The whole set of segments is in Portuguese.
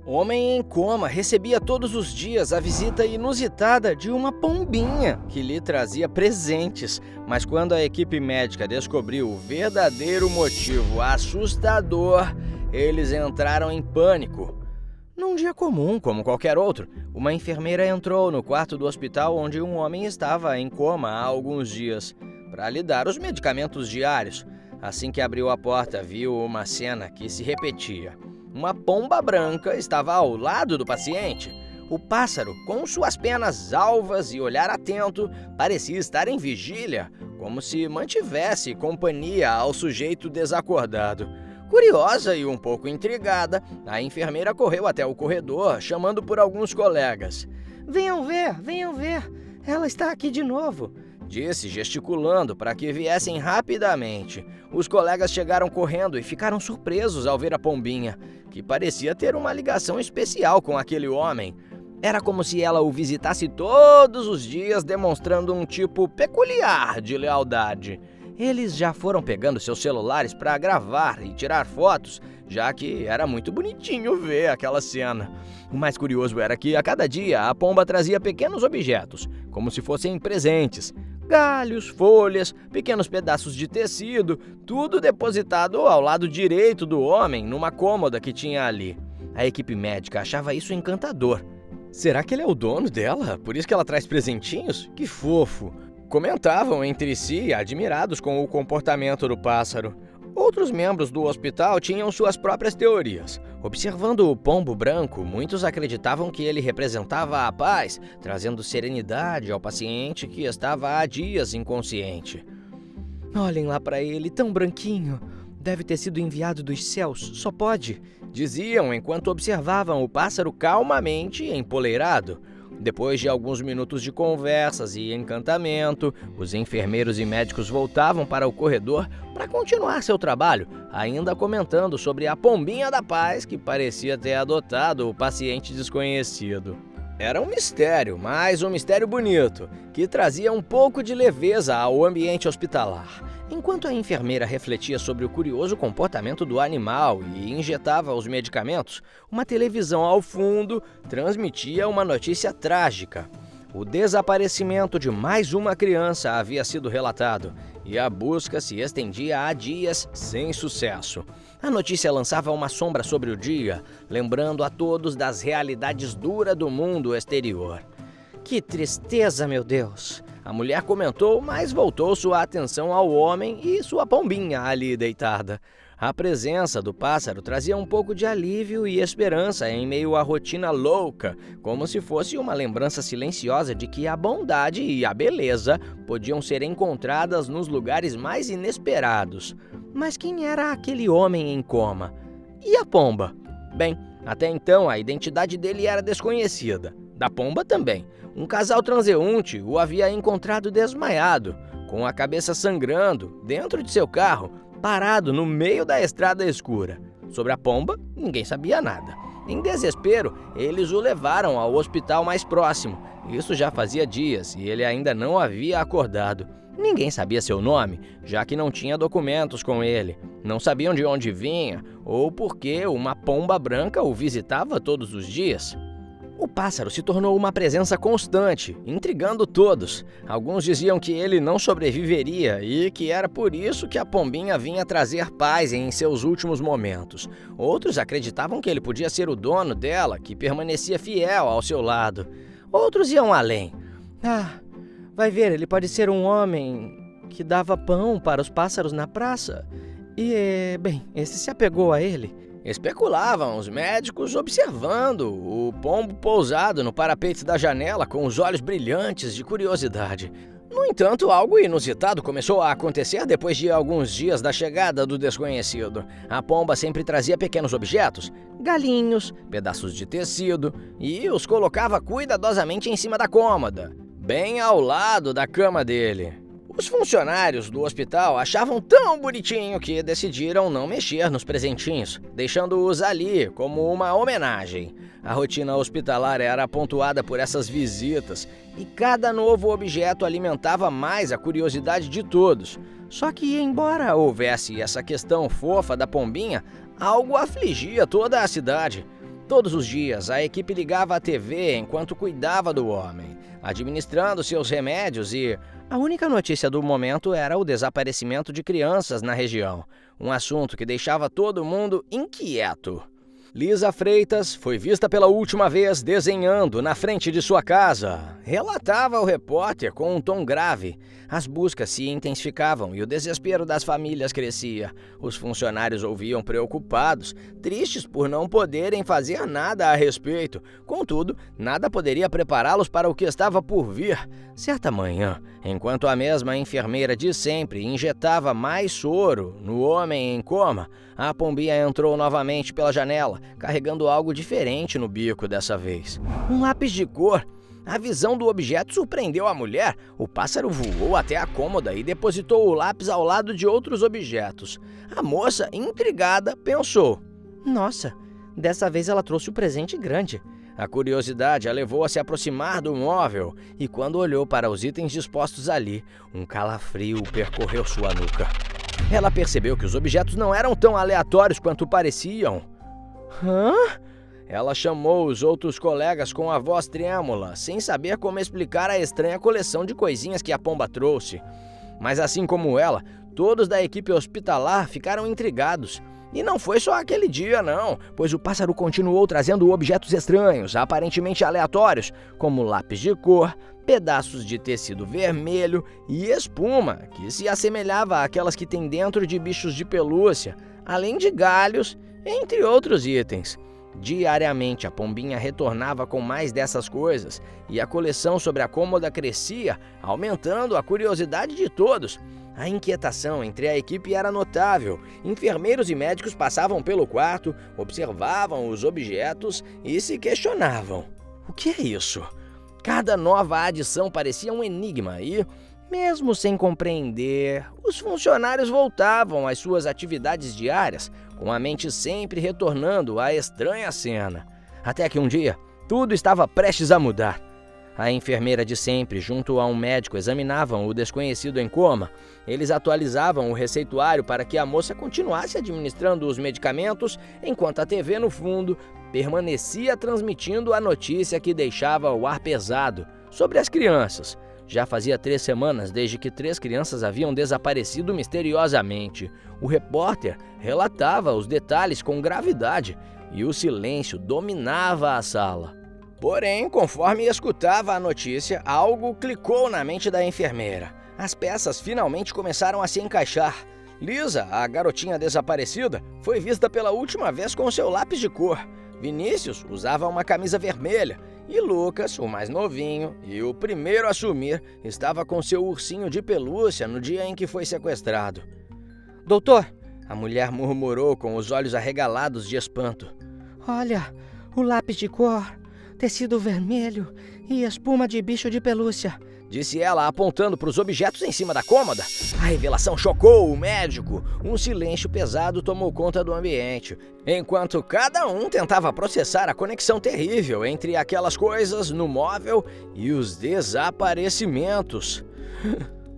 Homem em coma recebia todos os dias a visita inusitada de uma pombinha que lhe trazia presentes. Mas quando a equipe médica descobriu o verdadeiro motivo assustador, eles entraram em pânico. Num dia comum, como qualquer outro, uma enfermeira entrou no quarto do hospital onde um homem estava em coma há alguns dias, para lhe dar os medicamentos diários. Assim que abriu a porta, viu uma cena que se repetia. Uma pomba branca estava ao lado do paciente. O pássaro, com suas penas alvas e olhar atento, parecia estar em vigília, como se mantivesse companhia ao sujeito desacordado. Curiosa e um pouco intrigada, a enfermeira correu até o corredor, chamando por alguns colegas. Venham ver, ela está aqui de novo", disse, gesticulando para que viessem rapidamente. Os colegas chegaram correndo e ficaram surpresos ao ver a pombinha, que parecia ter uma ligação especial com aquele homem. Era como se ela o visitasse todos os dias, demonstrando um tipo peculiar de lealdade. Eles já foram pegando seus celulares para gravar e tirar fotos, já que era muito bonitinho ver aquela cena. O mais curioso era que, a cada dia, a pomba trazia pequenos objetos, como se fossem presentes. Galhos, folhas, pequenos pedaços de tecido, tudo depositado ao lado direito do homem, numa cômoda que tinha ali. A equipe médica achava isso encantador. Será que ele é o dono dela? Por isso que ela traz presentinhos? Que fofo! Comentavam entre si, admirados com o comportamento do pássaro. Outros membros do hospital tinham suas próprias teorias. Observando o pombo branco, muitos acreditavam que ele representava a paz, trazendo serenidade ao paciente que estava há dias inconsciente. "Olhem lá para ele, tão branquinho. Deve ter sido enviado dos céus, só pode", diziam enquanto observavam o pássaro calmamente empoleirado. Depois de alguns minutos de conversas e encantamento, os enfermeiros e médicos voltavam para o corredor para continuar seu trabalho, ainda comentando sobre a pombinha da paz que parecia ter adotado o paciente desconhecido. Era um mistério, mas um mistério bonito, que trazia um pouco de leveza ao ambiente hospitalar. Enquanto a enfermeira refletia sobre o curioso comportamento do animal e injetava os medicamentos, uma televisão ao fundo transmitia uma notícia trágica. O desaparecimento de mais uma criança havia sido relatado e a busca se estendia há dias sem sucesso. A notícia lançava uma sombra sobre o dia, lembrando a todos das realidades duras do mundo exterior. "Que tristeza, meu Deus!" A mulher comentou, mas voltou sua atenção ao homem e sua pombinha ali deitada. A presença do pássaro trazia um pouco de alívio e esperança em meio à rotina louca, como se fosse uma lembrança silenciosa de que a bondade e a beleza podiam ser encontradas nos lugares mais inesperados. Mas quem era aquele homem em coma? E a pomba? Bem, até então a identidade dele era desconhecida. Da pomba também. Um casal transeunte o havia encontrado desmaiado, com a cabeça sangrando, dentro de seu carro, parado no meio da estrada escura. Sobre a pomba, ninguém sabia nada. Em desespero, eles o levaram ao hospital mais próximo. Isso já fazia dias e ele ainda não havia acordado. Ninguém sabia seu nome, já que não tinha documentos com ele. Não sabiam de onde vinha ou por que uma pomba branca o visitava todos os dias. O pássaro se tornou uma presença constante, intrigando todos. Alguns diziam que ele não sobreviveria e que era por isso que a pombinha vinha trazer paz em seus últimos momentos. Outros acreditavam que ele podia ser o dono dela, que permanecia fiel ao seu lado. Outros iam além. Vai ver, ele pode ser um homem que dava pão para os pássaros na praça. E, esse se apegou a ele. Especulavam os médicos observando o pombo pousado no parapeito da janela com os olhos brilhantes de curiosidade. No entanto, algo inusitado começou a acontecer depois de alguns dias da chegada do desconhecido. A pomba sempre trazia pequenos objetos, galinhos, pedaços de tecido, e os colocava cuidadosamente em cima da cômoda, bem ao lado da cama dele. Os funcionários do hospital achavam tão bonitinho que decidiram não mexer nos presentinhos, deixando-os ali como uma homenagem. A rotina hospitalar era pontuada por essas visitas e cada novo objeto alimentava mais a curiosidade de todos. Só que, embora houvesse essa questão fofa da pombinha, algo afligia toda a cidade. Todos os dias, a equipe ligava a TV enquanto cuidava do homem, administrando seus remédios e a única notícia do momento era o desaparecimento de crianças na região, um assunto que deixava todo mundo inquieto. Lisa Freitas foi vista pela última vez desenhando na frente de sua casa, relatava o repórter com um tom grave. As buscas se intensificavam e o desespero das famílias crescia. Os funcionários ouviam preocupados, tristes por não poderem fazer nada a respeito. Contudo, nada poderia prepará-los para o que estava por vir. Certa manhã, enquanto a mesma enfermeira de sempre injetava mais soro no homem em coma, a pombinha entrou novamente pela janela, carregando algo diferente no bico dessa vez. Um lápis de cor. A visão do objeto surpreendeu a mulher. O pássaro voou até a cômoda e depositou o lápis ao lado de outros objetos. A moça, intrigada, pensou: "Nossa, dessa vez ela trouxe um presente grande." A curiosidade a levou a se aproximar do móvel e, quando olhou para os itens dispostos ali, um calafrio percorreu sua nuca. Ela percebeu que os objetos não eram tão aleatórios quanto pareciam. Hã? Ela chamou os outros colegas com a voz trêmula, sem saber como explicar a estranha coleção de coisinhas que a pomba trouxe. Mas assim como ela, todos da equipe hospitalar ficaram intrigados. E não foi só aquele dia, não, pois o pássaro continuou trazendo objetos estranhos, aparentemente aleatórios, como lápis de cor, pedaços de tecido vermelho e espuma, que se assemelhava àquelas que tem dentro de bichos de pelúcia, além de galhos, entre outros itens. Diariamente, a pombinha retornava com mais dessas coisas, e a coleção sobre a cômoda crescia, aumentando a curiosidade de todos. A inquietação entre a equipe era notável. Enfermeiros e médicos passavam pelo quarto, observavam os objetos e se questionavam: o que é isso? Cada nova adição parecia um enigma e, mesmo sem compreender, os funcionários voltavam às suas atividades diárias, com a mente sempre retornando à estranha cena. Até que um dia, tudo estava prestes a mudar. A enfermeira de sempre, junto a um médico, examinavam o desconhecido em coma. Eles atualizavam o receituário para que a moça continuasse administrando os medicamentos, enquanto a TV no fundo permanecia transmitindo a notícia que deixava o ar pesado sobre as crianças. Já fazia 3 semanas desde que 3 crianças haviam desaparecido misteriosamente. O repórter relatava os detalhes com gravidade e o silêncio dominava a sala. Porém, conforme escutava a notícia, algo clicou na mente da enfermeira. As peças finalmente começaram a se encaixar. Lisa, a garotinha desaparecida, foi vista pela última vez com seu lápis de cor. Vinícius usava uma camisa vermelha. E Lucas, o mais novinho e o primeiro a sumir, estava com seu ursinho de pelúcia no dia em que foi sequestrado. "Doutor", a mulher murmurou com os olhos arregalados de espanto. "Olha, o lápis de cor, tecido vermelho e espuma de bicho de pelúcia", disse ela, apontando para os objetos em cima da cômoda. A revelação chocou o médico. Um silêncio pesado tomou conta do ambiente, enquanto cada um tentava processar a conexão terrível entre aquelas coisas no móvel e os desaparecimentos.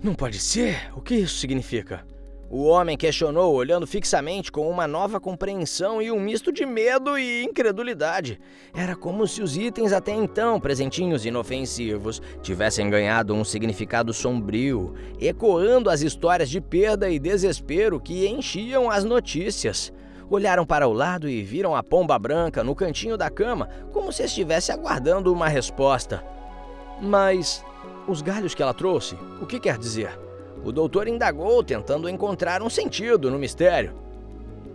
"Não pode ser? O que isso significa?" O homem questionou, olhando fixamente com uma nova compreensão e um misto de medo e incredulidade. Era como se os itens até então, presentinhos inofensivos, tivessem ganhado um significado sombrio, ecoando as histórias de perda e desespero que enchiam as notícias. Olharam para o lado e viram a pomba branca no cantinho da cama, como se estivesse aguardando uma resposta. "Mas os galhos que ela trouxe, o que quer dizer?" O doutor indagou, tentando encontrar um sentido no mistério.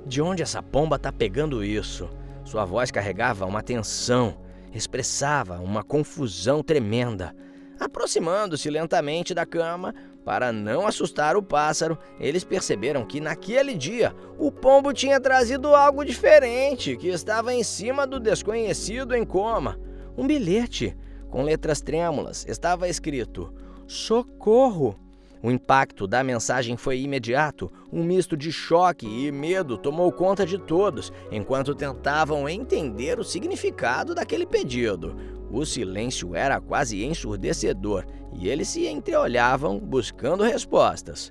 "De onde essa pomba tá pegando isso?" Sua voz carregava uma tensão, expressava uma confusão tremenda. Aproximando-se lentamente da cama, para não assustar o pássaro, eles perceberam que naquele dia o pombo tinha trazido algo diferente, que estava em cima do desconhecido em coma. Um bilhete, com letras trêmulas, estava escrito: "Socorro!" O impacto da mensagem foi imediato. Um misto de choque e medo tomou conta de todos, enquanto tentavam entender o significado daquele pedido. O silêncio era quase ensurdecedor e eles se entreolhavam, buscando respostas.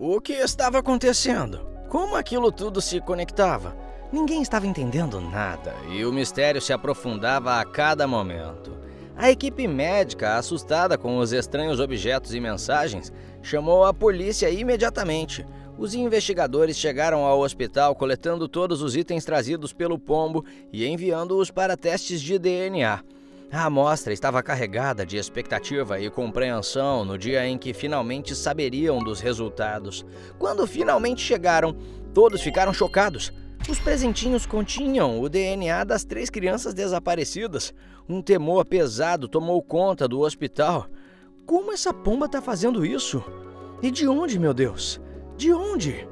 O que estava acontecendo? Como aquilo tudo se conectava? Ninguém estava entendendo nada e o mistério se aprofundava a cada momento. A equipe médica, assustada com os estranhos objetos e mensagens, chamou a polícia imediatamente. Os investigadores chegaram ao hospital coletando todos os itens trazidos pelo pombo e enviando-os para testes de DNA. A amostra estava carregada de expectativa e compreensão no dia em que finalmente saberiam dos resultados. Quando finalmente chegaram, todos ficaram chocados. Os presentinhos continham o DNA das 3 crianças desaparecidas. Um temor pesado tomou conta do hospital. Como essa pomba está fazendo isso? E de onde, meu Deus? De onde?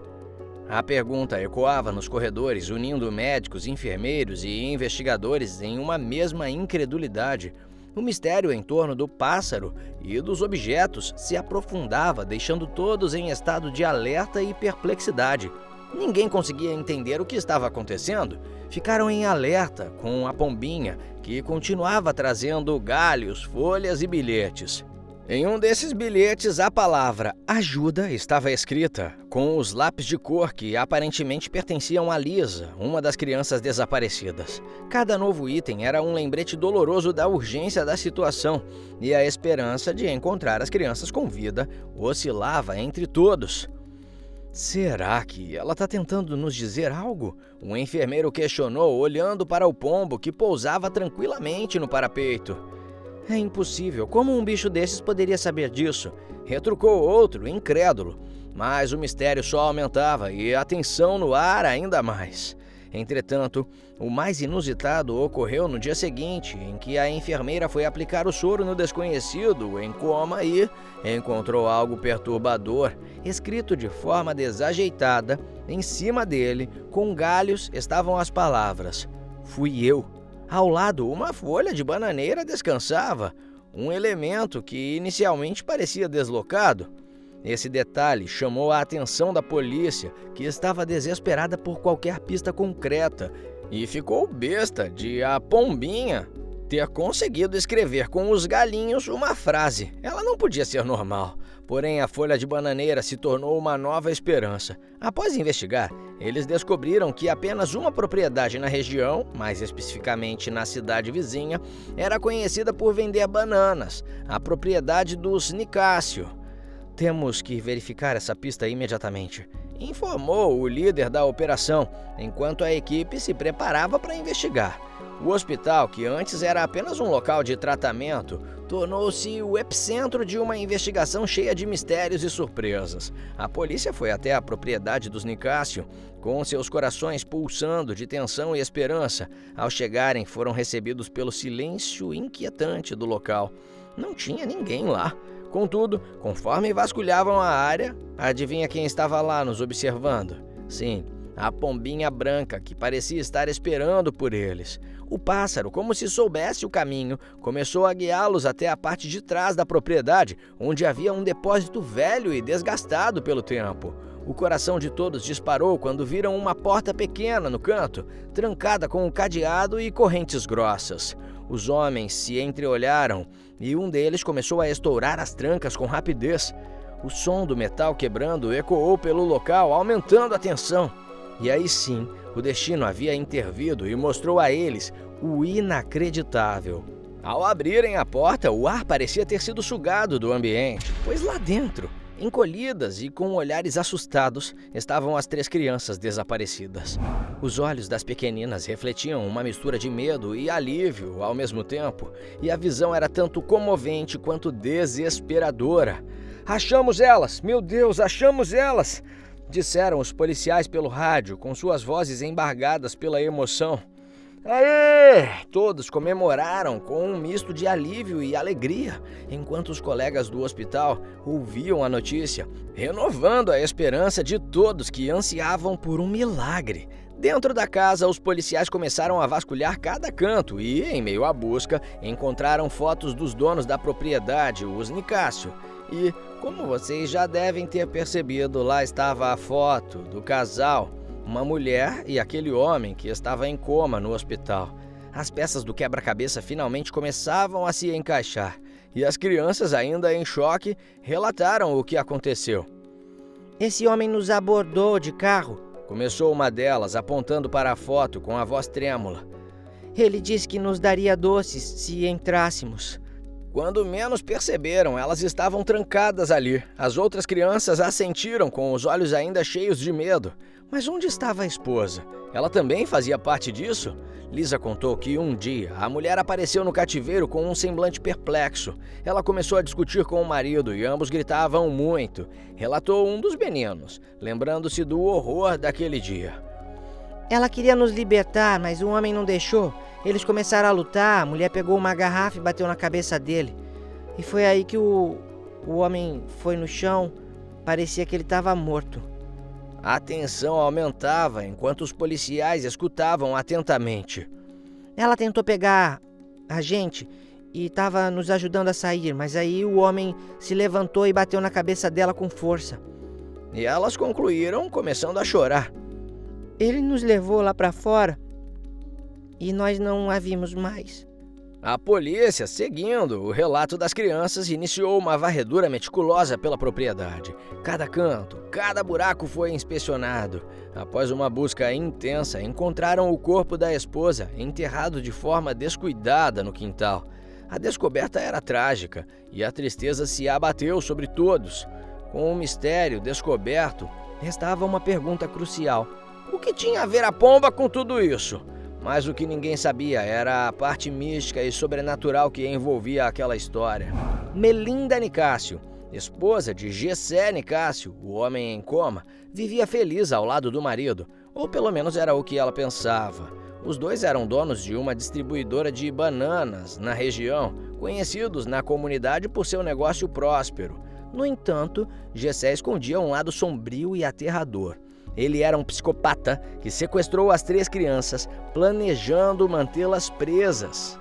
A pergunta ecoava nos corredores, unindo médicos, enfermeiros e investigadores em uma mesma incredulidade. O mistério em torno do pássaro e dos objetos se aprofundava, deixando todos em estado de alerta e perplexidade. Ninguém conseguia entender o que estava acontecendo. Ficaram em alerta com a pombinha, que continuava trazendo galhos, folhas e bilhetes. Em um desses bilhetes, a palavra ajuda estava escrita, com os lápis de cor que aparentemente pertenciam a Lisa, uma das crianças desaparecidas. Cada novo item era um lembrete doloroso da urgência da situação, e a esperança de encontrar as crianças com vida oscilava entre todos. Será que ela está tentando nos dizer algo? Um enfermeiro questionou, olhando para o pombo que pousava tranquilamente no parapeito. É impossível, como um bicho desses poderia saber disso? Retrucou outro, incrédulo. Mas o mistério só aumentava e a tensão no ar ainda mais. Entretanto, o mais inusitado ocorreu no dia seguinte, em que a enfermeira foi aplicar o soro no desconhecido em coma e encontrou algo perturbador, escrito de forma desajeitada. Em cima dele, com galhos, estavam as palavras: "Fui eu". Ao lado, uma folha de bananeira descansava, um elemento que inicialmente parecia deslocado. Esse detalhe chamou a atenção da polícia, que estava desesperada por qualquer pista concreta, e ficou besta de a pombinha ter conseguido escrever com os galinhos uma frase. Ela não podia ser normal. Porém, a folha de bananeira se tornou uma nova esperança. Após investigar, eles descobriram que apenas uma propriedade na região, mais especificamente na cidade vizinha, era conhecida por vender bananas, a propriedade dos Nicásio. "Temos que verificar essa pista imediatamente", informou o líder da operação, enquanto a equipe se preparava para investigar. O hospital, que antes era apenas um local de tratamento, tornou-se o epicentro de uma investigação cheia de mistérios e surpresas. A polícia foi até a propriedade dos Nicásio, com seus corações pulsando de tensão e esperança. Ao chegarem, foram recebidos pelo silêncio inquietante do local. Não tinha ninguém lá. Contudo, conforme vasculhavam a área, adivinha quem estava lá nos observando? Sim, a pombinha branca, que parecia estar esperando por eles. O pássaro, como se soubesse o caminho, começou a guiá-los até a parte de trás da propriedade, onde havia um depósito velho e desgastado pelo tempo. O coração de todos disparou quando viram uma porta pequena no canto, trancada com um cadeado e correntes grossas. Os homens se entreolharam e um deles começou a estourar as trancas com rapidez. O som do metal quebrando ecoou pelo local, aumentando a tensão. E aí sim, o destino havia intervido e mostrou a eles o inacreditável. Ao abrirem a porta, o ar parecia ter sido sugado do ambiente, pois lá dentro, encolhidas e com olhares assustados, estavam as 3 crianças desaparecidas. Os olhos das pequeninas refletiam uma mistura de medo e alívio ao mesmo tempo, e a visão era tanto comovente quanto desesperadora. "Achamos elas! Meu Deus, achamos elas!" disseram os policiais pelo rádio, com suas vozes embargadas pela emoção. "Aê!" Todos comemoraram com um misto de alívio e alegria, enquanto os colegas do hospital ouviam a notícia, renovando a esperança de todos que ansiavam por um milagre. Dentro da casa, os policiais começaram a vasculhar cada canto e, em meio à busca, encontraram fotos dos donos da propriedade, os Nicásio. E, como vocês já devem ter percebido, lá estava a foto do casal, uma mulher e aquele homem que estava em coma no hospital. As peças do quebra-cabeça finalmente começavam a se encaixar, e as crianças, ainda em choque, relataram o que aconteceu. "Esse homem nos abordou de carro, Começou uma delas, apontando para a foto com a voz trêmula. Ele disse que nos daria doces se entrássemos. Quando menos perceberam, elas estavam trancadas ali. As outras crianças assentiram com os olhos ainda cheios de medo. Mas onde estava a esposa? Ela também fazia parte disso? Lisa contou que um dia a mulher apareceu no cativeiro com um semblante perplexo. Ela começou a discutir com o marido e ambos gritavam muito. Relatou um dos meninos, lembrando-se do horror daquele dia. Ela queria nos libertar, mas o homem não deixou. Eles começaram a lutar, a mulher pegou uma garrafa e bateu na cabeça dele. E foi aí que o homem foi no chão, parecia que ele estava morto. A tensão aumentava enquanto os policiais escutavam atentamente. Ela tentou pegar a gente e estava nos ajudando a sair, mas aí o homem se levantou e bateu na cabeça dela com força. E elas concluíram começando a chorar. Ele nos levou lá para fora e nós não a vimos mais. A polícia, seguindo o relato das crianças, iniciou uma varredura meticulosa pela propriedade. Cada canto, cada buraco foi inspecionado. Após uma busca intensa, encontraram o corpo da esposa enterrado de forma descuidada no quintal. A descoberta era trágica e a tristeza se abateu sobre todos. Com o mistério descoberto, restava uma pergunta crucial. O que tinha a ver a pomba com tudo isso? Mas o que ninguém sabia era a parte mística e sobrenatural que envolvia aquela história. Melinda Nicásio, esposa de Gessé Nicásio, o homem em coma, vivia feliz ao lado do marido, ou pelo menos era o que ela pensava. Os dois eram donos de uma distribuidora de bananas na região, conhecidos na comunidade por seu negócio próspero. No entanto, Gessé escondia um lado sombrio e aterrador. Ele era um psicopata que sequestrou as 3 crianças, planejando mantê-las presas.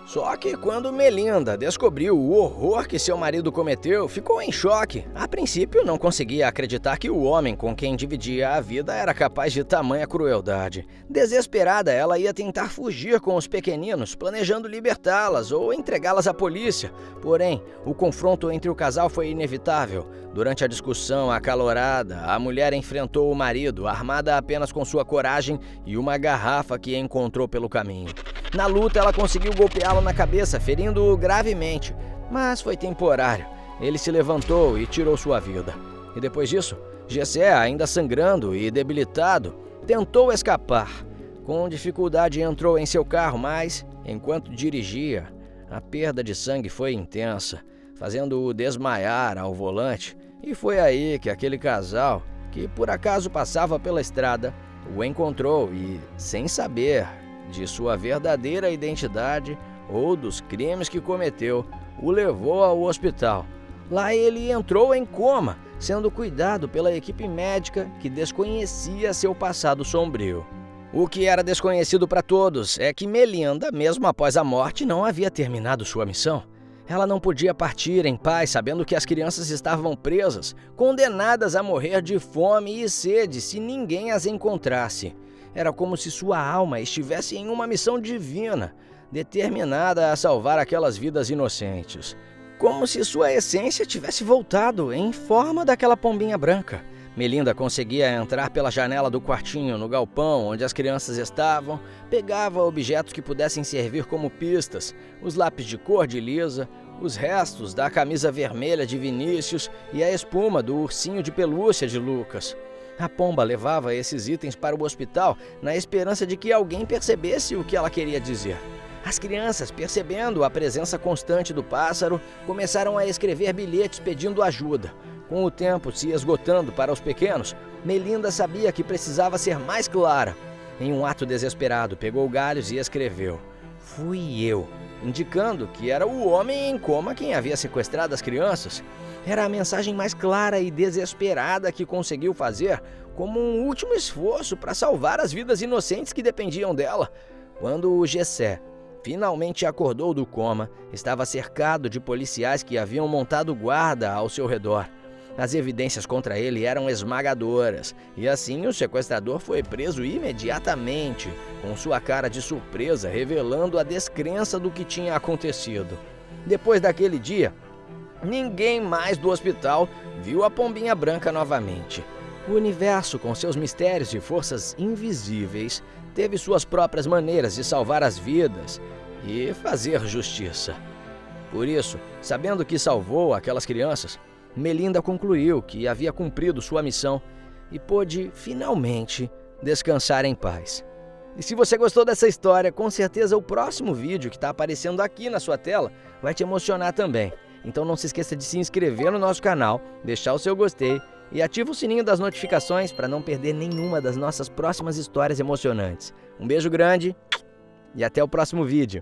Só que quando Melinda descobriu o horror que seu marido cometeu, ficou em choque. A princípio, não conseguia acreditar que o homem com quem dividia a vida era capaz de tamanha crueldade. Desesperada, ela ia tentar fugir com os pequeninos, planejando libertá-las ou entregá-las à polícia. Porém, o confronto entre o casal foi inevitável. Durante a discussão acalorada, a mulher enfrentou o marido, armada apenas com sua coragem e uma garrafa que encontrou pelo caminho. Na luta, ela conseguiu golpeá-lo na cabeça, ferindo-o gravemente, mas foi temporário. Ele se levantou e tirou sua vida. E depois disso, Gessé, ainda sangrando e debilitado, tentou escapar. Com dificuldade entrou em seu carro, mas, enquanto dirigia, a perda de sangue foi intensa, fazendo-o desmaiar ao volante. E foi aí que aquele casal, que por acaso passava pela estrada, o encontrou e, sem saber de sua verdadeira identidade ou dos crimes que cometeu, o levou ao hospital. Lá ele entrou em coma, sendo cuidado pela equipe médica que desconhecia seu passado sombrio. O que era desconhecido para todos é que Melinda, mesmo após a morte, não havia terminado sua missão. Ela não podia partir em paz sabendo que as crianças estavam presas, condenadas a morrer de fome e sede se ninguém as encontrasse. Era como se sua alma estivesse em uma missão divina, determinada a salvar aquelas vidas inocentes. Como se sua essência tivesse voltado em forma daquela pombinha branca. Melinda conseguia entrar pela janela do quartinho no galpão onde as crianças estavam, pegava objetos que pudessem servir como pistas, os lápis de cor de Lisa, os restos da camisa vermelha de Vinícius e a espuma do ursinho de pelúcia de Lucas. A pomba levava esses itens para o hospital na esperança de que alguém percebesse o que ela queria dizer. As crianças, percebendo a presença constante do pássaro, começaram a escrever bilhetes pedindo ajuda. Com o tempo se esgotando para os pequenos, Melinda sabia que precisava ser mais clara. Em um ato desesperado, pegou galhos e escreveu: "Fui eu", indicando que era o homem em coma quem havia sequestrado as crianças. Era a mensagem mais clara e desesperada que conseguiu fazer, como um último esforço para salvar as vidas inocentes que dependiam dela. Quando o Gessé finalmente acordou do coma, estava cercado de policiais que haviam montado guarda ao seu redor. As evidências contra ele eram esmagadoras, e assim o sequestrador foi preso imediatamente, com sua cara de surpresa revelando a descrença do que tinha acontecido. Depois daquele dia, ninguém mais do hospital viu a pombinha branca novamente. O universo, com seus mistérios e forças invisíveis, teve suas próprias maneiras de salvar as vidas e fazer justiça. Por isso, sabendo que salvou aquelas crianças, Melinda concluiu que havia cumprido sua missão e pôde, finalmente, descansar em paz. E se você gostou dessa história, com certeza o próximo vídeo que está aparecendo aqui na sua tela vai te emocionar também. Então não se esqueça de se inscrever no nosso canal, deixar o seu gostei e ativa o sininho das notificações para não perder nenhuma das nossas próximas histórias emocionantes. Um beijo grande e até o próximo vídeo.